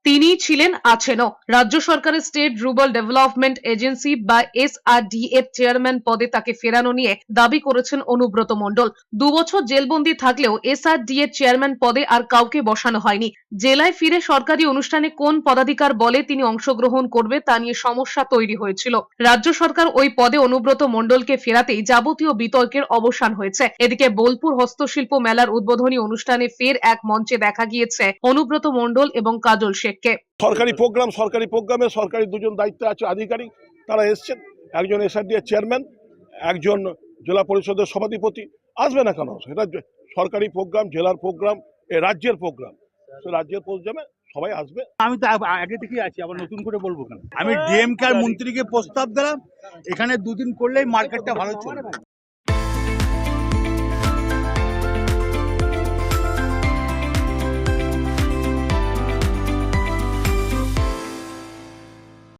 তিনি ছিলেন আছেনও। রাজ্য সরকারের স্টেট রুরাল ডেভেলপমেন্ট এজেন্সি বা SRDF চেয়ারম্যান পদে তাকে ফেরানো নিয়ে দাবি করেছেন অনুব্রত মণ্ডল। 2 বছর জেলবন্দি থাকলেও SRDF চেয়ারম্যান পদে আর কাউকে বসানো হয়নি। জেলায় ফিরে সরকারি অনুষ্ঠানে কোন পদাধিকার বলে তিনি অংশগ্রহণ করবে তা নিয়ে সমস্যা তৈরি হয়েছিল। রাজ্য সরকার ওই পদে অনুব্রত মণ্ডলকে ফেরাতেই যাবতীয় বিতর্কের অবসান হয়েছে। এদিকে বোলপুর হস্তশিল্প মেলার উদ্বোধনী অনুষ্ঠানে ফের এক মঞ্চে দেখা গিয়েছে অনুব্রত মণ্ডল এবং কাজল শেখকে। সরকারি প্রোগ্রামে সরকারি দুজন দায়িত্বে আছে আধিকারিক, তারা এসছেন। একজন SRDF চেয়ারম্যান, একজন জেলা পরিষদের সভাধিপতি। আসবে না কেন? সেটা সরকারি প্রোগ্রাম, জেলার প্রোগ্রাম, রাজ্যের প্রোগ্রাম। রাজ্যের প্রোগ্রামে সবাই আসবে। আমি তো আগে থেকেই আছি, আবার নতুন করে বলবো কেন? আমি DMK আর মন্ত্রীকে প্রস্তাব দিলাম, এখানে 2 দিন করলেই মার্কেটটা ভালো চলবে।